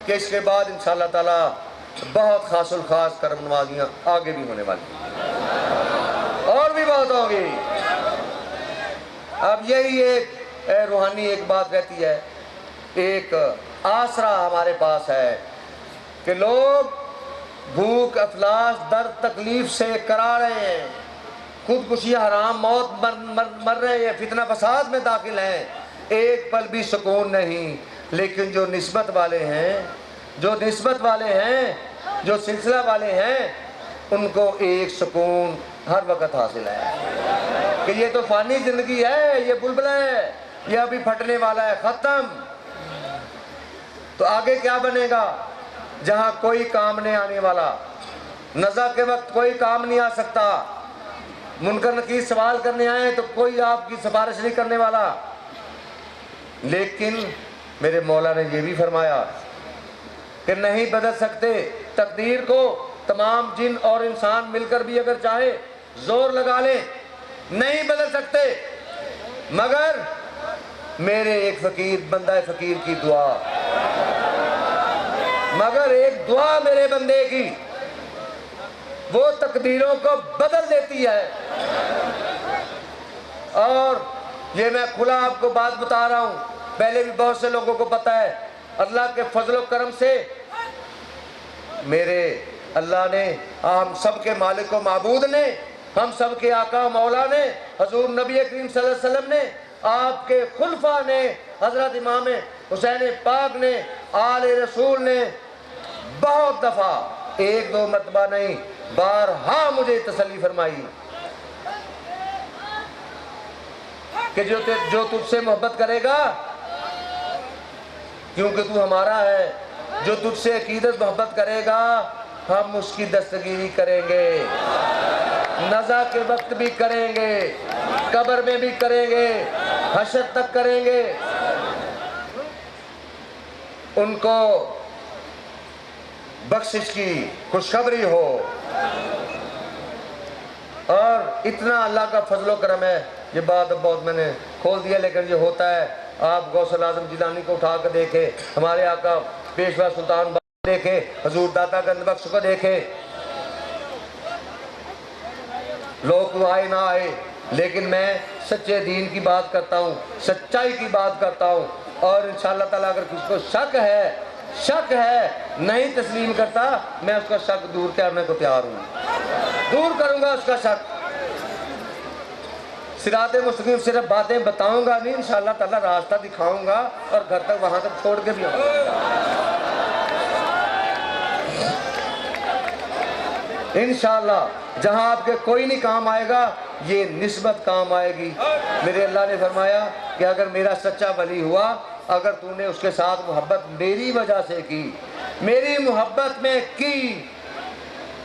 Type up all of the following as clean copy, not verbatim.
کہ اس کے بعد انشاءاللہ تعالیٰ بہت خاص الخاص کرم نوازیاں آگے بھی ہونے والی اور بھی بہت ہوگی۔ اب یہی ایک روحانی ایک بات رہتی ہے، ایک آسرا ہمارے پاس ہے کہ لوگ بھوک افلاس درد تکلیف سے کرا رہے ہیں، خودکشی حرام موت مر رہے ہیں، فتنہ فساد میں داخل ہیں، ایک پل بھی سکون نہیں۔ لیکن جو نسبت والے ہیں، جو سلسلہ والے ہیں، ان کو ایک سکون ہر وقت حاصل ہے کہ یہ تو فانی زندگی ہے، یہ بلبلہ ہے، یہ ابھی پھٹنے والا ہے، ختم۔ تو آگے کیا بنے گا؟ جہاں کوئی کام نہیں آنے والا، نزا کے وقت کوئی کام نہیں آ سکتا، منکر نکیر سوال کرنے آئے تو کوئی آپ کی سفارش نہیں کرنے والا۔ لیکن میرے مولا نے یہ بھی فرمایا کہ نہیں بدل سکتے تقدیر کو، تمام جن اور انسان مل کر بھی اگر چاہے زور لگا لیں نہیں بدل سکتے، مگر میرے ایک فقیر بندہ فقیر کی دعا، مگر ایک دعا میرے بندے کی وہ تقدیروں کو بدل دیتی ہے۔ اور یہ میں کھلا آپ کو بات بتا رہا ہوں، پہلے بھی بہت سے لوگوں کو پتہ ہے، اللہ کے فضل و کرم سے میرے اللہ نے، ہم سب کے مالک و معبود نے، ہم سب کے آقا و مولا نے، حضور نبی کریم صلی اللہ علیہ وسلم نے، آپ کے خلفاء نے، حضرت امام حسین پاک نے، آل رسول نے بہت دفعہ، ایک دو مرتبہ نہیں، بارہا مجھے تسلی فرمائی کہ جو تجھ سے محبت کرے گا کیونکہ تو ہمارا ہے، جو تجھ سے عقیدت محبت کرے گا ہم اس کی دستگیری کریں گے، نزا کے وقت بھی کریں گے، قبر میں بھی کریں گے، حشر تک کریں گے۔ ان کو بخشش کی خوشخبری ہو، اور اتنا اللہ کا فضل و کرم ہے، یہ بات اب بہت میں نے کھول دیا لیکن یہ ہوتا ہے۔ آپ غوث الاعظم جیلانی کو اٹھا کر دیکھے، ہمارے آقا پیشوا سلطان باہو دیکھے، حضور داتا گنج بخش کو دیکھے، لوگ آئے نہ آئے لیکن میں سچے دین کی بات کرتا ہوں، سچائی کی بات کرتا ہوں، اور انشاءاللہ تعالیٰ اگر کسی کو شک ہے نہیں تسلیم کرتا، میں اس کا شک دور کرنے کو تیار ہوں، دور کروں گا اس کا شک۔ صراط مستقیم صرف باتیں بتاؤں گا نہیں، انشاءاللہ تعالیٰ راستہ دکھاؤں گا اور گھر تک وہاں تک چھوڑ کے بھی آؤں گا انشاءاللہ۔ جہاں آپ کے کوئی نہیں کام آئے گا، یہ نسبت کام آئے گی۔ میرے اللہ نے فرمایا کہ اگر میرا سچا ولی ہوا، اگر تو نے اس کے ساتھ محبت میری وجہ سے کی، میری محبت میں کی،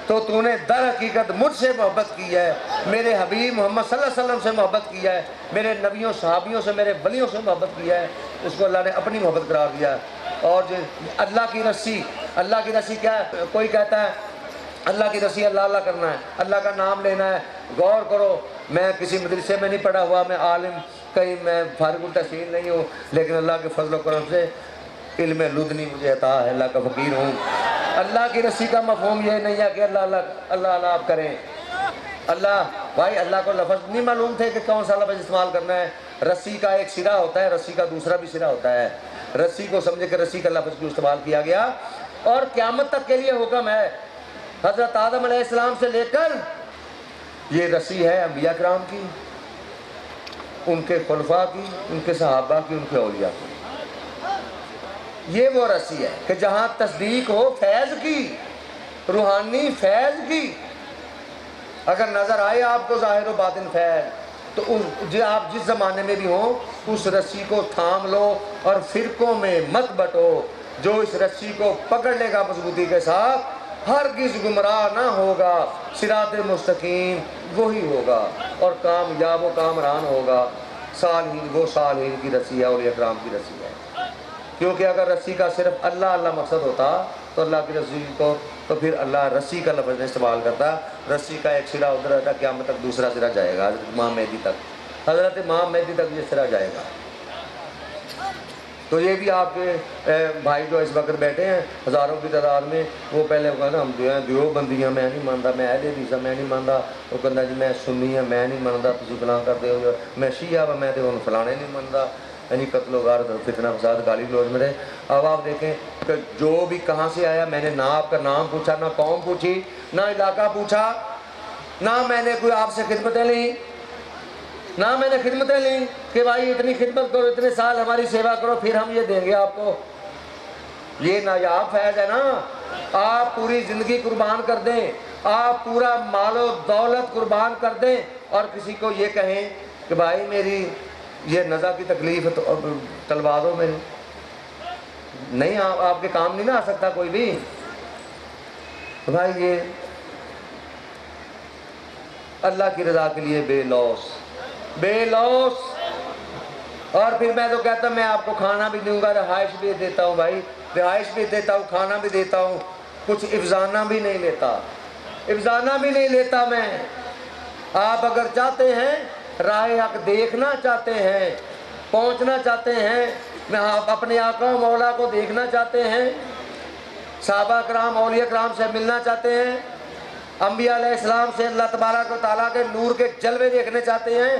تو نے در حقیقت مجھ سے محبت کی ہے، میرے حبیب محمد صلی اللہ علیہ وسلم سے محبت کی ہے، میرے نبیوں صحابیوں سے، میرے ولیوں سے محبت کی ہے، اس کو اللہ نے اپنی محبت قرار دیا ہے۔ اور جو اللہ کی رسی کیا ہے؟ کوئی کہتا ہے اللہ کی رسی اللہ اللہ کرنا ہے، اللہ کا نام لینا ہے۔ غور کرو، میں کسی مدرسے میں نہیں پڑھا ہوا، میں عالم کہیں میں فارغ التحصیل نہیں ہوں، لیکن اللہ کے فضل و کرم سے علم لدنی مجھے عطا ہے، اللہ کا فقیر ہوں۔ اللہ کی رسی کا مفہوم یہ نہیں ہے کہ اللہ آپ کریں۔ بھائی اللہ کو لفظ نہیں معلوم تھے کہ کون سا لفظ استعمال کرنا ہے۔ رسی کا ایک سرا ہوتا ہے، رسی کا دوسرا بھی سرا ہوتا ہے۔ رسی کو سمجھے کہ رسی کا لفظ کیوں استعمال کیا گیا، اور قیامت تک کے لیے حکم ہے۔ حضرت آدم علیہ السلام سے لے کر یہ رسی ہے انبیاء کرام کی، ان کے خلفاء کی، ان کے صحابہ کی، ان کے اولیاء کی۔ یہ وہ رسی ہے کہ جہاں تصدیق ہو فیض کی، روحانی فیض کی، اگر نظر آئے آپ کو ظاہر و باطن فیض، تو آپ جس زمانے میں بھی ہوں اس رسی کو تھام لو اور فرقوں میں مت بٹو۔ جو اس رسی کو پکڑ لے گا مضبوطی کے ساتھ ہرگز گمراہ نہ ہوگا، صراط مستقیم وہی ہوگا اور کامیاب و کامران ہوگا۔ صالحین کی رسی ہے، اولیاء کرام کی رسی ہے۔ کیونکہ اگر رسی کا صرف اللہ مقصد ہوتا تو اللہ کی رسی کو تو پھر اللہ رسی کا لفظ نہیں استعمال کرتا۔ رسی کا ایک سرا ادھر رہتا، قیامت تک دوسرا سرا جائے گا، حضرت امام مہدی تک یہ سرا جائے گا۔ تو یہ بھی آپ کے بھائی جو اس وقت بیٹھے ہیں ہزاروں کی تعداد میں، وہ پہلے کہا نا ہم دیوبندی ہیں میں نہیں مانتا، میں اہل حدیث میں نہیں مانتا، وہ کہتا جی میں سنی ہوں میں نہیں مانتا، تسی فلاں کرتے ہو، میں شیعہ ہوں میں تو فلانے نہیں مانتا، یعنی قتل و غارت فتنہ فساد گالی گلوچ میں رہے۔ اب آپ دیکھیں کہ جو بھی کہاں سے آیا، میں نے نہ آپ کا نام پوچھا، نہ قوم پوچھی، نہ علاقہ پوچھا، نہ میں نے کوئی آپ سے خدمتیں لیں، نہ میں نے خدمتیں لیں کہ بھائی اتنی خدمت کرو، اتنے سال ہماری سیوا کرو پھر ہم یہ دیں گے آپ کو۔ یہ نایاب فیض ہے نا، آپ پوری زندگی قربان کر دیں، آپ پورا مال و دولت قربان کر دیں اور کسی کو یہ کہیں کہ بھائی میری یہ نزا کی تکلیف تلوا دو میری، نہیں آپ کے کام نہیں نہ آ سکتا کوئی بھی۔ تو بھائی یہ اللہ کی رضا کے لیے بے لوث، بے لوث۔ اور پھر میں تو کہتا ہوں میں آپ کو کھانا بھی دوں گا، رہائش بھی دیتا ہوں بھائی، رہائش بھی دیتا ہوں، کھانا بھی دیتا ہوں، کچھ افزانہ بھی نہیں لیتا، افزانہ بھی نہیں لیتا میں۔ آپ اگر چاہتے ہیں راہ حق دیکھنا چاہتے ہیں، پہنچنا چاہتے ہیں، میں آپ اپنے آقا و مولا کو دیکھنا چاہتے ہیں، صحابہ کرام اولیاء کرام سے ملنا چاہتے ہیں، انبیاء علیہ السلام سے اللہ تبارک و تعالیٰ کے نور کے جلوے دیکھنے چاہتے ہیں،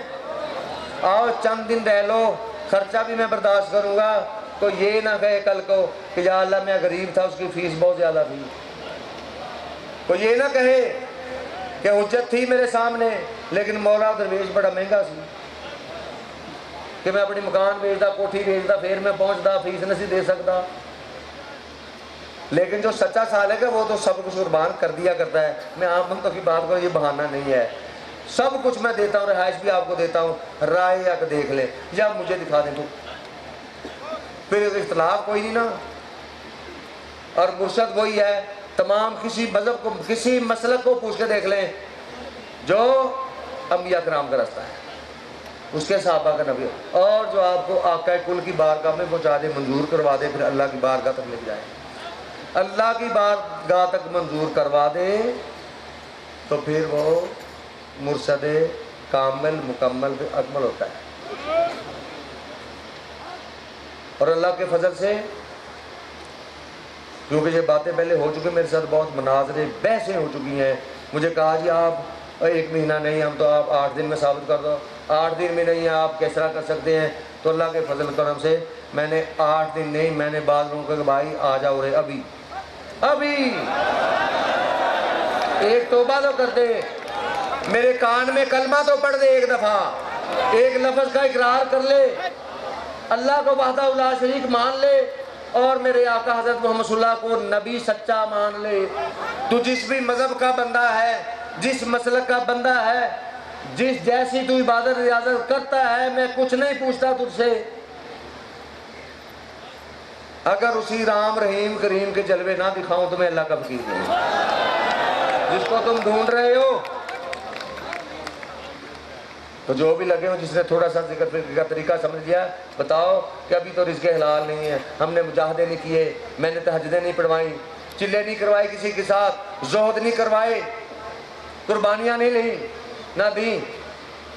آؤ چند دن رہ لو، خرچہ بھی میں برداشت کروں گا، تو یہ نہ کہے کل کو کہ یا اللہ میں غریب تھا اس کی فیس بہت زیادہ تھی، تو یہ نہ کہے کہ حجت تھی میرے سامنے لیکن مولا درویش بڑا مہنگا سی کہ میں اپنی مکان بیچتا، کوٹھی بیچتا، پھر میں پہنچتا، فیس نہیں دے سکتا۔ لیکن جو سچا سالک ہے وہ تو سب کچھ قربان کر دیا کرتا ہے۔ میں عام بندوں کی بات کروں، یہ بہانہ نہیں ہے، سب کچھ میں دیتا ہوں، رہائش بھی آپ کو دیتا ہوں، رائے حق دیکھ لیں یا مجھے دکھا دیں تو پھر اختلاف کوئی نہیں نا۔ اور مرشد وہی ہے، تمام کسی مذہب کو کسی مسلک کو پوچھ کے دیکھ لیں، جو انبیاء کرام کا راستہ ہے، اس کے صحابہ کا نبی، اور جو آپ کو آقا کل کی بارگاہ میں پہنچا دے، منظور کروا دے، پھر اللہ کی بارگاہ تک لے جائے، اللہ کی بارگاہ تک منظور کروا دے تو پھر وہ مرشد کامل مکمل اکمل ہوتا ہے۔ اور اللہ کے فضل سے کیونکہ یہ باتیں پہلے ہو چکی، میرے ساتھ بہت مناظرے بحثیں ہو چکی ہیں، مجھے کہا جی آپ 1 مہینہ نہیں، ہم تو آپ 8 دن میں ثابت کر دو، 8 دن میں نہیں آپ کس طرح کر سکتے ہیں؟ تو اللہ کے فضل کرم سے میں نے 8 دن نہیں، میں نے بعض لوگوں کو کہ بھائی آ جاؤ رے ابھی ایک توبہ تو کر دے، میرے کان میں کلمہ تو پڑھ دے، ایک دفعہ ایک لفظ کا اقرار کر لے، اللہ کو وحدہ لا شریک مان لے، اور میرے آقا حضرت محمد صلی اللہ کو نبی سچا مان لے۔ تو جس بھی مذہب کا بندہ ہے، جس مسلک کا بندہ ہے، جس جیسی تو عبادت ریاضت کرتا ہے، میں کچھ نہیں پوچھتا تجھ سے، اگر اسی رام رحیم کریم کے جلوے نہ دکھاؤں تو میں اللہ کا فقیر نہیں، جس کو تم ڈھونڈ رہے ہو۔ تو جو بھی لگے ہو، جس نے تھوڑا سا ذکر کا طریقہ سمجھ لیا، بتاؤ کہ ابھی تو رزق حلال نہیں ہے، ہم نے مجاہدے نہیں کیے، میں نے تہجدیں نہیں پڑھوائی، چلے نہیں کروائی کسی کے ساتھ، زہد نہیں کروائے، قربانیاں نہیں لیں نہ دیں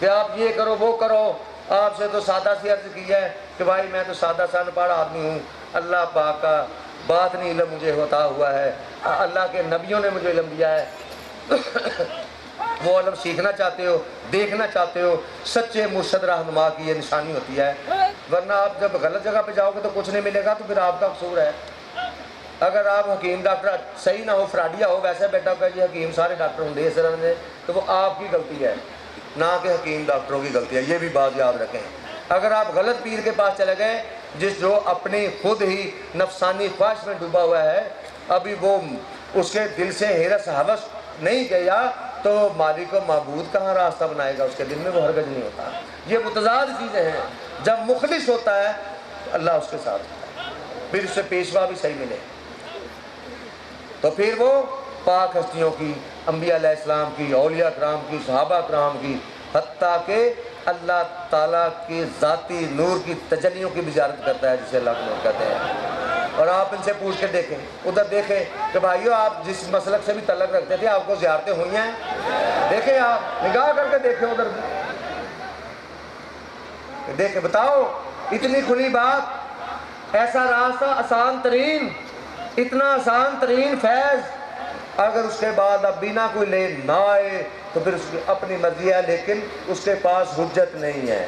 کہ آپ یہ کرو وہ کرو۔ آپ سے تو سادہ سی عرض کی ہے کہ بھائی میں تو سادہ سا انپڑھ آدمی ہوں، اللہ پاک کا باطنی علم مجھے ہوتا ہوا ہے، اللہ کے نبیوں نے مجھے علم دیا ہے، وہ علم سیکھنا چاہتے ہو، دیکھنا چاہتے ہو، سچے مرشد رہنما کی یہ نشانی ہوتی ہے، ورنہ آپ جب غلط جگہ پہ جاؤ گے تو کچھ نہیں ملے گا، تو پھر آپ کا قصور ہے۔ اگر آپ حکیم ڈاکٹر صحیح نہ ہو، فراڈیا ہو، ویسے بیٹا کہ یہ حکیم سارے ڈاکٹر ہوں دے سر نے، تو وہ آپ کی غلطی ہے، نہ کہ حکیم ڈاکٹروں کی غلطی ہے، یہ بھی بات یاد رکھیں۔ اگر آپ غلط پیر کے پاس چلے گئے، جو اپنی خود ہی نفسانی خواہش میں ڈوبا ہوا ہے، ابھی وہ اس کے دل سے حیرت ہوس نہیں گیا، تو مالک و معبود کہاں راستہ بنائے گا؟ اس کے دل میں وہ ہرگز نہیں ہوتا۔ یہ متضاد چیزیں ہیں، جب مخلص ہوتا ہے تو اللہ اس کے ساتھ ہوتا ہے، پھر اس سے پیشوا بھی صحیح ملے، تو پھر وہ پاک ہستیوں کی، انبیاء علیہ السلام کی، اولیاء کرام کی، صحابہ کرام کی، حتیٰ کہ اللہ تعالیٰ کی ذاتی نور کی تجلیوں کی بھی زیارت کرتا ہے، جسے اللہ کے نور کہتے ہیں۔ اور آپ ان سے پوچھ کے دیکھیں، ادھر دیکھیں کہ بھائیو آپ جس مسلک سے بھی تعلق رکھتے تھے، آپ کو زیارتیں ہوئی ہیں؟ دیکھیں، آپ نگاہ کر کے دیکھیں ادھر دیکھیں، بتاؤ اتنی کھلی بات ایسا راستہ آسان ترین، اتنا آسان ترین فیض، اگر اس کے بعد اب بنا کوئی لے نہ آئے تو پھر اس کی اپنی مرضی ہے، لیکن اس کے پاس حجت نہیں ہے،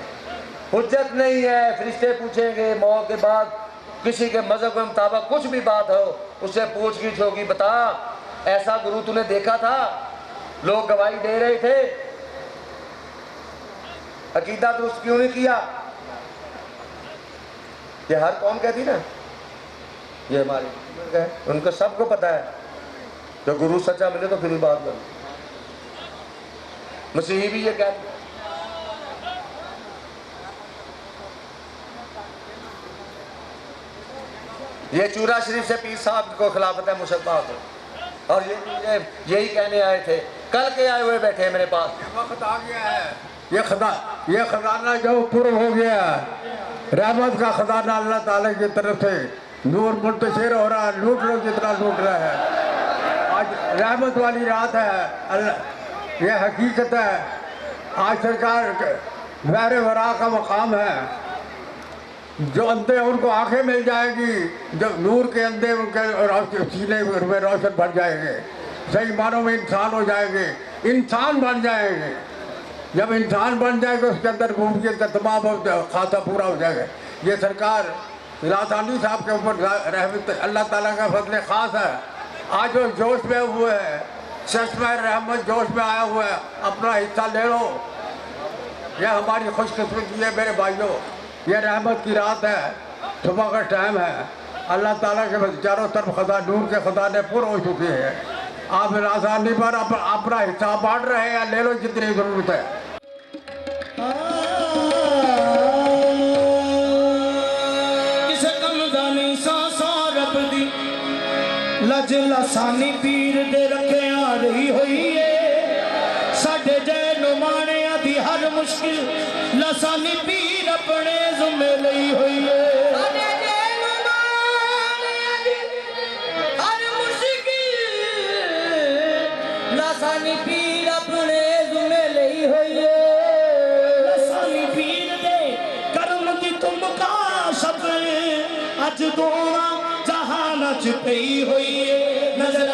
حجت نہیں ہے۔ فرشتے پوچھیں گے موت کے بعد، کسی کے مذہب کے مطابق کچھ بھی بات ہو، اس سے پوچھ گچھ ہوگی، بتا ایسا گرو تو نے دیکھا تھا، لوگ گواہی دے رہے تھے، عقیدہ درست کیوں نہیں کیا؟ یہ ہر قوم کہتی نا، یہ ہماری ان کو سب کو پتا ہے، جو گرو سچا ملے تو پھر بھی بات کرو۔ مسیحی بھی یہ کہتے ہیں۔ یہ چورا شریف سے پیر صاحب کو خلافت ہے مسلمان کو، اور یہی کہنے آئے تھے، کل کے آئے ہوئے بیٹھے ہیں میرے پاس۔ وقت آ گیا ہے، یہ خزانہ جو پر ہو گیا ہے، رحمت کا خزانہ اللہ تعالیٰ کی طرف سے نور منتشر ہو رہا ہے، لوٹ لو جتنا لوٹ رہا ہے۔ آج رحمت والی رات ہے، یہ حقیقت ہے۔ آج سرکار بحر ورا کا مقام ہے، جو اندھے ان کو آنکھیں مل جائے گی، جو نور کے اندھے ان کے سینے میں روشن بن جائیں گے، صحیح معنوں میں انسان ہو جائیں گے، انسان بن جائیں گے۔ جب انسان بن جائے گا اس کے اندر ربوبیت کا تمام خاصہ پورا ہو جائے گا۔ یہ سرکار لاسانی صاحب کے اوپر رحمت اللہ تعالیٰ کا فضل خاص ہے۔ آج وہ جوش میں ہوئے ہیں، چشمہ رحمت جوش میں آیا ہوا ہے، اپنا حصہ لے لو۔ یہ ہماری خوش قسمتی ہے میرے بھائیوں، یہ رحمت کی رات ہے، صبح کا ٹائم ہے، اللہ تعالیٰ کے چاروں طرف خزانہ نور کے خزانے پر ہو چکے ہیں۔ آپ آسانی پر اپنا حصہ بانٹ رہے ہیں، لے لو جتنی ضرورت ہے۔ کسے کم دانی سانسا رب دی لج لسانی پیر دے رکھے آ رہی ہوئی ہے، ساڑھے جے نمانے دی ہر مشکل لسانی پیر اپنے ذمہ لئی ہوئی ہے۔ لسانی پیر اپنے ذمہ لئی ہوئی ہے، لسانی پیر دے کرم دی تم کا شکر اج دعا جہان چ پئی ہوئی ہے۔ نظر